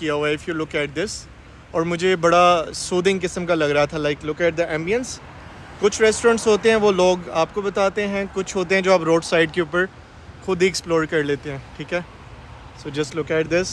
किया हुआ है if you look at this, और मुझे बड़ा सूदिंग किस्म का लग रहा था। Like look at the ambience. कुछ रेस्टोरेंट्स होते हैं वो लोग आपको बताते हैं, कुछ होते हैं जो आप रोड साइड के ऊपर खुद ही एक्सप्लोर कर लेते हैं, ठीक है। So just look at this.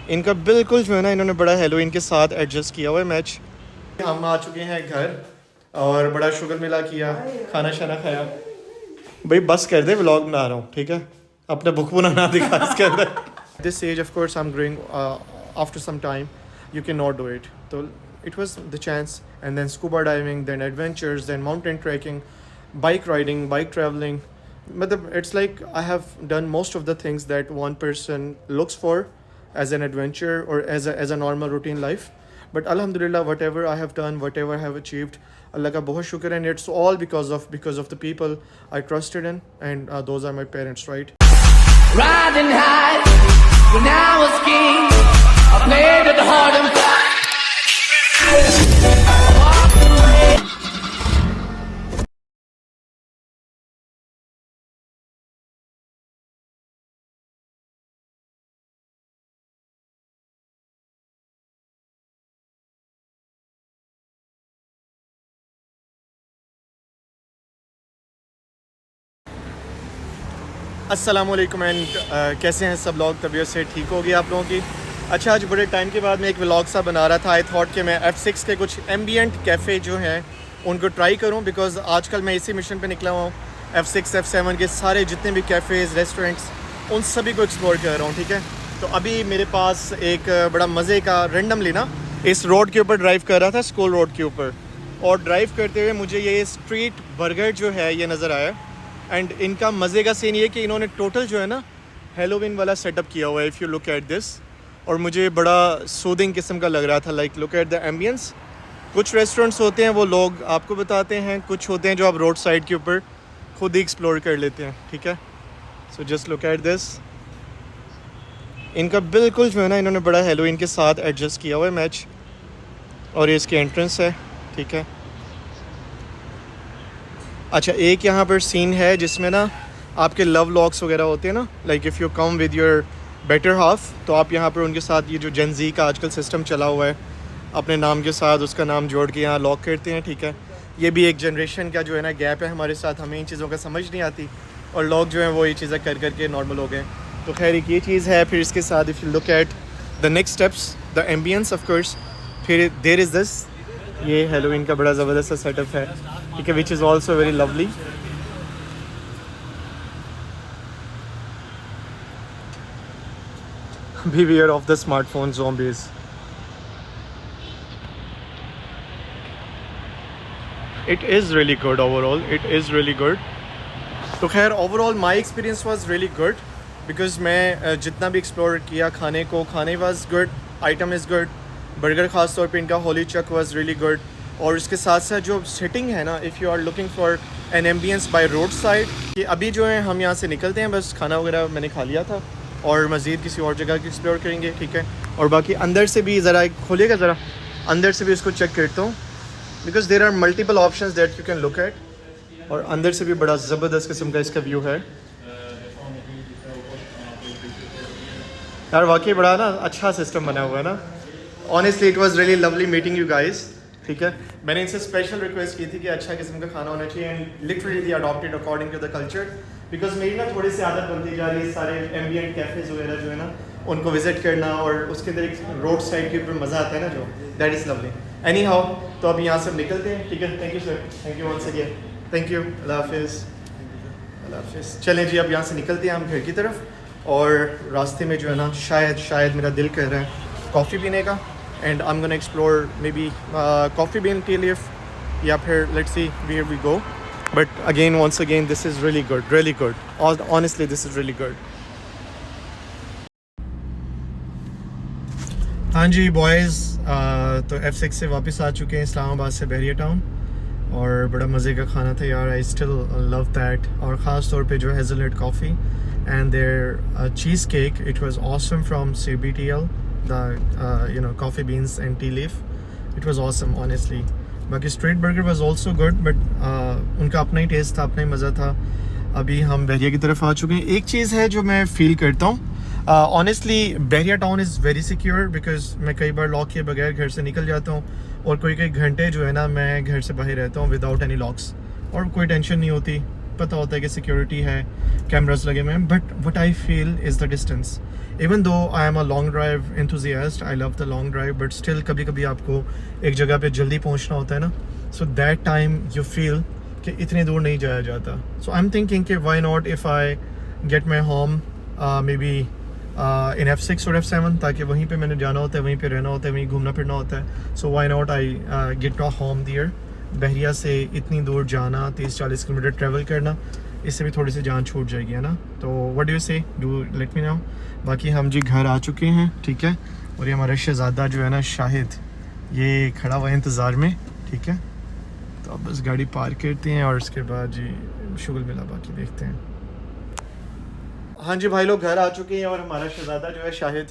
इनका बिल्कुल जो है ना, इन्होंने बड़ा हेलोवीन के साथ एडजस्ट किया हुआ है मैच। हम आ चुके हैं घर और बड़ा शुगर मिला किया, खाना शाना खाया। भाई बस कर दे, व्लॉग बना रहा हूँ, ठीक है। अपना भुखपुना ना दिखा इसके अंदर। This age of course I am growing after some time you can not do it, तो it was the chance. And then scuba diving, then adventures, then mountain trekking, bike riding, bike traveling. But it's like I have done most of the things that one person looks for as an adventure or as a normal routine life. But alhamdulillah, whatever I have done, whatever I have achieved, Allah ka bahut shukr, and it's all because of the people I trusted in, and those are my parents, right? Riding high when I was king, I played it hard and fast. अस्सलामुअलैकुम and कैसे हैं सब लोग? तबीयत से ठीक होगी आप लोगों की? अच्छा, आज बड़े टाइम के बाद मैं एक व्लॉग सा बना रहा था। आई थॉट कि मैं F6 के कुछ एम्बियंट कैफ़े जो हैं उनको ट्राई करूं, बिकॉज़ आजकल मैं इसी मिशन पे निकला हुआ हूँ। F6 F7 के सारे जितने भी कैफ़ेज़, रेस्टोरेंट्स, उन सभी को एक्सप्लोर कर रहा हूँ, ठीक है। तो अभी मेरे पास एक बड़ा मज़े का रेंडमली ना इस रोड के ऊपर ड्राइव कर रहा था, स्कूल रोड के ऊपर, और ड्राइव करते हुए मुझे ये स्ट्रीट बर्गर जो है ये नज़र आया। एंड इनका मज़े का सीन ये कि इन्होंने टोटल जो है ना हेलोवीन वाला सेटअप किया हुआ है if you look at this, और मुझे बड़ा सूदिंग किस्म का लग रहा था। Like look at the ambience. कुछ रेस्टोरेंट्स होते हैं वो लोग आपको बताते हैं, कुछ होते हैं जो आप रोड साइड के ऊपर खुद ही एक्सप्लोर कर लेते हैं, ठीक है। So just look at this. इनका बिल्कुल जो है ना, इन्होंने बड़ा हेलोवीन के साथ एडजस्ट किया हुआ है मैच, और ये इसकी एंट्रेंस है, ठीक है। अच्छा, एक यहाँ पर सीन है जिसमें ना आपके लव लॉक्स वगैरह होते हैं ना, like if you come with your better half, तो आप यहाँ पर उनके साथ ये जो जेनजी का आजकल सिस्टम चला हुआ है, अपने नाम के साथ उसका नाम जोड़ के यहाँ लॉक करते हैं, ठीक है। ये भी एक जनरेशन का जो है ना गैप है हमारे साथ, हमें इन चीज़ों का समझ नहीं आती, और लोग जो हैं वो ये चीज़ें कर करके नॉर्मल हो गए। तो खैर एक ये चीज़ है। फिर इसके साथ if you look at the next steps, the ambience of course, फिर देयर इज़ दिस, ये हेलोवीन का बड़ा ज़बरदस्त सेटअप है, ठीक है, which is also very lovely. Beware of the smartphone zombies. It is really good overall. It is really good. तो खैर overall my experience was really good, because मैं जितना भी एक्सप्लोर किया खाने को, खाने was good, item is good, burger ख़ास तौर पे इनका Holy Chuck was really good. और इसके साथ साथ जो सेटिंग है ना, if you are looking for an ambience by roadside, कि अभी जो है हम यहाँ से निकलते हैं, बस खाना वगैरह मैंने खा लिया था और मज़ीद किसी और जगह की एक्सप्लोर करेंगे, ठीक है। और बाकी अंदर से भी ज़रा खोलिएगा, ज़रा अंदर से भी इसको चेक करता हूँ, because there are multiple options that you can look at, और अंदर से भी बड़ा ज़बरदस्त किस्म का इसका व्यू है यार। वाकई बड़ा ना अच्छा सिस्टम बना हुआ है ना। Honestly it was really lovely meeting you guys, ठीक है। मैंने इनसे स्पेशल रिक्वेस्ट की थी कि अच्छा किस्म का खाना होना चाहिए, and literally they adopted according to the culture, because मेरी ना थोड़ी सी आदत बनती जा रही है सारे एम्बियंट कैफ़ेज़ वगैरह जो है ना उनको विज़िट करना, और उसके अंदर एक रोड साइड के ऊपर मज़ा आता है ना, जो that is lovely. Anyhow, तो अब यहाँ से निकलते हैं, ठीक है। Thank you sir, thank you once again, thank you, अल्लाह हाफिज़, अल्लाह हाफिज़। चलें जी, अब यहाँ से निकलते हैं हम घर की तरफ, और रास्ते में जो है ना शायद मेरा दिल कर रहा है कॉफ़ी पीने का, and I am gonna explore maybe coffee bean tea leaf, या फिर let's see where we go. But again, once again, this is really good, really good. Honestly, this is really good. हाँ जी boys, तो F6 से वापस आ चुके हैं इस्लामाबाद से बहरिया town, और बड़ा मज़े का खाना था यार। आई स्टिल लव दैट, और ख़ास तौर पे जो hazelnut coffee and their cheesecake, it was awesome from CBTL, the coffee beans and tea leaf, it was awesome honestly. बाकी street burger was also good, but उनका अपना ही test था, अपना ही मज़ा था। अभी हम बहरिया की तरफ आ चुके हैं। एक चीज़ है जो मैं फ़ील करता हूँ, honestly Bahria town is very secure because मैं कई बार लॉक के बगैर घर से निकल जाता हूँ और कोई कई घंटे जो है ना मैं घर से बाहर रहता हूँ विदाउट एनी लॉक्स और कोई टेंशन नहीं होती, पता होता है कि सिक्योरिटी है, कैमरास लगे हुए हैं. But what I feel is the distance. Even though I am a long drive enthusiast, I love the long drive, but still कभी कभी आपको एक जगह पे जल्दी पहुंचना होता है ना, so that time you feel कि इतने दूर नहीं जाया जाता. सो आई एम थिंकिंग कि why not if I get my home maybe in F6 और F7, ताकि वहीं पे मैंने जाना होता है, वहीं पे रहना होता है, वहीं घूमना फिरना होता है. So why not I get a home there. बहरिया से इतनी दूर जाना, 30-40 किलोमीटर ट्रैवल करना, इससे भी थोड़ी सी जान छूट जाएगी, है ना. तो व्हाट डू यू से, डू लेट मी नो. बाकी हम जी घर आ चुके हैं, ठीक है. और ये हमारा शहज़ादा जो है ना शाहिद, ये खड़ा हुआ है इंतज़ार में, ठीक है. तो अब बस गाड़ी पार्क करते हैं और उसके बाद जी शुगल मिला, बाकी देखते हैं. हाँ जी भाई लोग घर आ चुके हैं और हमारा शहज़ादा जो है शाहिद,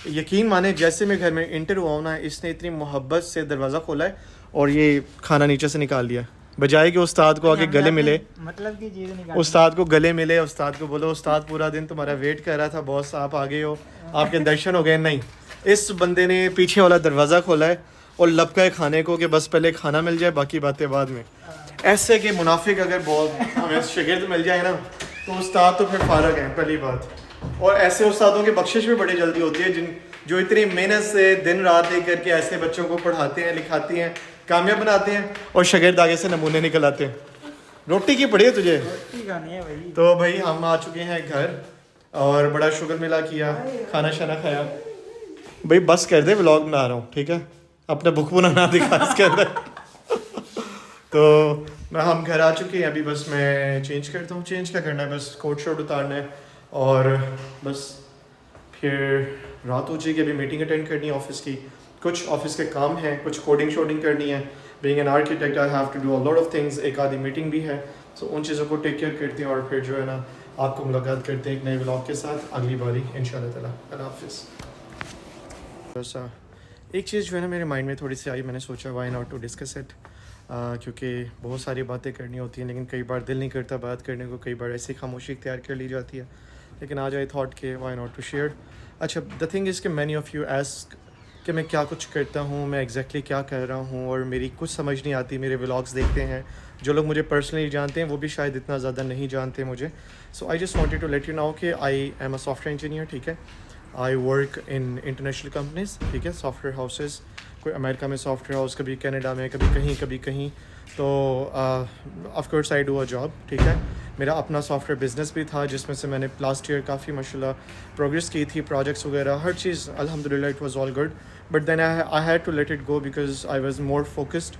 यकीन माने जैसे मैं घर में इंटर हुआ हूँ ना, इसने इतनी मोहब्बत से दरवाज़ा खोला है और ये खाना नीचे से निकाल लिया, बजाय कि उस्ताद को आगे गले मिले, मतलब की चीज़ निकाल, उस्ताद को गले मिले, उस्ताद को बोलो उस्ताद पूरा दिन तुम्हारा वेट कर रहा था बॉस, आप आ गए हो, आपके दर्शन हो गए. नहीं, इस बंदे ने पीछे वाला दरवाज़ा खोला है और लपका है खाने को कि बस पहले खाना मिल जाए, बाकी बातें बाद में. ऐसे कि मुनाफिक अगर बहुत हमें शागिर्द मिल जाए ना तो उस्ताद तो फिर फारग हैं, पहली बात. और ऐसे उस्तादों की बख्शिश भी बड़ी जल्दी होती है जो इतनी मेहनत से दिन रात एक करके ऐसे बच्चों को पढ़ाते हैं, लिखाते हैं, कामयाब बनाते हैं और शागिर्द आगे से नमूने निकल आते हैं. रोटी की पड़ी है तुझे, रोटी खानी है भाई. तो भाई हम आ चुके हैं घर और बड़ा शुगर मिला किया, खाना शाना खाया. भाई बस कर दे, व्लॉग बना रहा हूँ, ठीक है, अपना भुखपुना ना दिखा इसके अंदर. तो हम घर आ चुके हैं, अभी बस मैं चेंज करता हूँ. चेंज क्या करना है, बस कोट शर्ट उतारना है और बस फिर रात हो जाएगी. अभी मीटिंग अटेंड करनी है ऑफिस की, कुछ ऑफिस के काम हैं, कुछ कोडिंग शोडिंग करनी है. Being an architect I have to do a lot of things. एक आधी मीटिंग भी है, सो उन चीज़ों को टेक केयर करते हैं और फिर जो है ना आपको मुलाकात करते हैं एक नए व्लॉग के साथ अगली बारी इंशाल्लाह ताला. अल्लाह हाफिज़. बस एक चीज़ जो है ना मेरे माइंड में थोड़ी सी आई, मैंने सोचा why not to discuss it, क्योंकि बहुत सारी बातें करनी होती हैं लेकिन कई बार दिल नहीं करता बात करने को, कई बार ऐसी खामोशी इख्तियार कर ली जाती है. लेकिन आज आई थॉट के वाई नॉट टू शेयर. अच्छा, द थिंग इज़ कि मैनी ऑफ़ यू आस्क कि मैं क्या कुछ करता हूँ, मैं एग्जैक्टली क्या कर रहा हूँ, और मेरी कुछ समझ नहीं आती. मेरे व्लॉग्स देखते हैं जो लोग मुझे पर्सनली जानते हैं, वो भी शायद इतना ज़्यादा नहीं जानते मुझे. So I just wanted to let you know कि I am a software engineer, ठीक है. I work in international companies, ठीक है, सॉफ्टवेयर हाउसेज, कोई अमेरिका में सॉफ्टवेयर हाउस, कभी कनाडा में, कभी कहीं. तो of course I do a job, ठीक है. मेरा अपना सॉफ्टवेयर बिजनेस भी था जिसमें से मैंने लास्ट ईयर काफ़ी माशाल्लाह प्रोग्रेस की थी, प्रोजेक्ट्स वगैरह हर चीज़ अल्हम्दुलिल्लाह it was all good. But then I had to let it go because I was more focused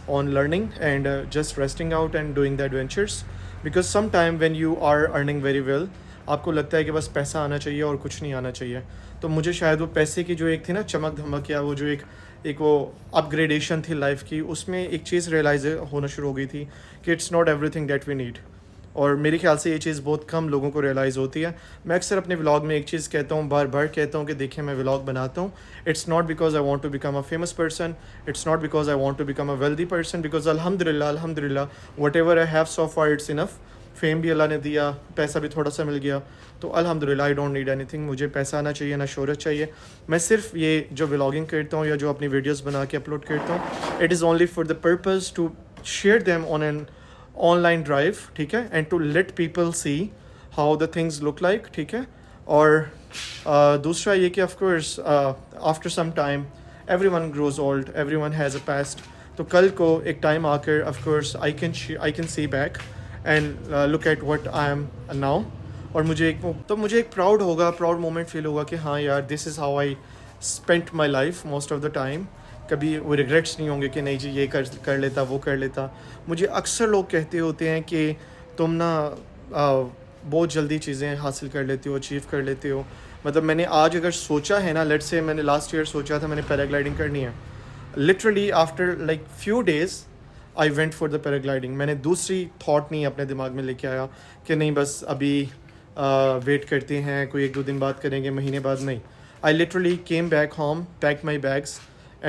on learning and just resting out and doing the adventures, because sometime when you are earning very well आपको लगता है कि बस पैसा आना चाहिए और कुछ नहीं आना चाहिए. तो मुझे शायद वो पैसे की जो एक थी ना चमक धमक, या वो जो एक वो अपग्रेडेशन थी लाइफ की, उसमें एक चीज़ रियलाइज होना शुरू हो गई थी कि it's not everything that we need. और मेरे ख्याल से ये चीज़ बहुत कम लोगों को रियलाइज़ होती है. मैं अक्सर अपने व्लॉग में एक चीज़ कहता हूँ, बार बार कहता हूँ कि देखिए मैं व्लॉग बनाता हूँ, it's not because I want to become a famous person, it's not because I want to become a wealthy person, because अल्हम्दुलिल्लाह whatever I have so far it's enough. Fame भी अल्लाह ने दिया, पैसा भी थोड़ा सा मिल गया, तो अल्हम्दुलिल्लाह आई डोंट नीड एनीथिंग. मुझे पैसा आना चाहिए ना शोहरत चाहिए. मैं सिर्फ ये जो व्लॉगिंग करता हूँ या जो अपनी वीडियोस बना के अपलोड करता हूँ, it is only for the purpose to share them on an online drive, ठीक है, and to let people see how the things look like, ठीक है. और दूसरा ये कि of course after some time everyone grows old, everyone has a past. तो कल को एक टाइम आकर of course I can see back and look at what I am now, और मुझे एक प्राउड होगा, प्राउड मोमेंट फील होगा कि हाँ यार this is how I spent my life most of the time. कभी वो रिग्रेट्स नहीं होंगे कि नहीं जी ये कर लेता, वो कर लेता. मुझे अक्सर लोग कहते होते हैं कि तुम ना बहुत जल्दी चीज़ें हासिल कर लेते हो, अचीव कर लेते हो. मतलब मैंने आज अगर सोचा है ना, लेट्स से मैंने लास्ट ईयर सोचा था मैंने पैराग्लाइडिंग करनी है, literally after like few days I went for the paragliding. मैंने दूसरी थॉट नहीं अपने दिमाग में लेके आया कि नहीं बस अभी वेट करते हैं, कोई 1-2 दिन बाद करेंगे, महीने बाद नहीं. I literally came back home, pack my bags,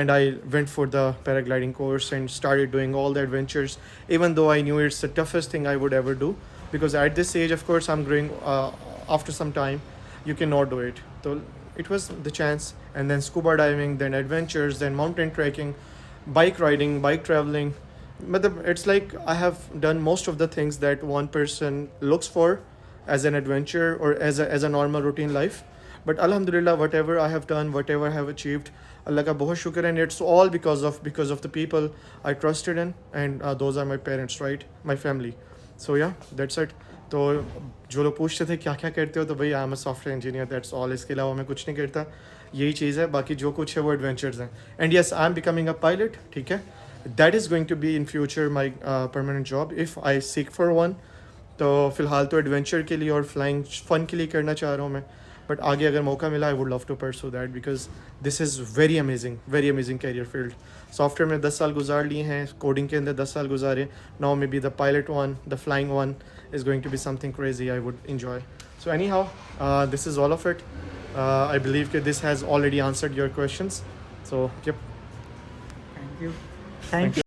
and I went for the paragliding course and started doing all the adventures, even though I knew it's the toughest thing I would ever do, because at this age of course I'm growing after some time you cannot do it. So it was the chance. And then scuba diving, then adventures, then mountain trekking, bike riding, bike traveling. But it's like I have done most of the things that one person looks for as an adventure or as a normal routine life. But alhamdulillah, whatever I have done, whatever I have achieved, Allah ka bahut shukr, and it's all because of the people I trusted in, and those are my parents, right? My family. So yeah, that's it. तो जो लोग पूछते थे क्या क्या करते हो, तो भाई आई am a software engineer, that's all. इसके अलावा मैं कुछ नहीं करता. यही चीज़ है, बाकी जो कुछ है वो एडवेंचर्स हैं. And yes, I am becoming a pilot. ठीक है, that is going to be in future my permanent job if I seek for one. तो फ़िलहाल तो एडवेंचर के लिए और फ्लाइंग फ़न के लिए करना चाह रहा हूँ मैं. बट आगे अगर मौका मिला, I would love to pursue that, because this is very amazing career field. Software में 10 साल गुजार लिए हैं, कोडिंग के अंदर 10 साल गुजारे. Now may be the pilot one, the flying one is going to be something crazy I would enjoy. So anyhow, this is all of it. I believe that this has already answered your questions. So yep. Thank you. Thank you.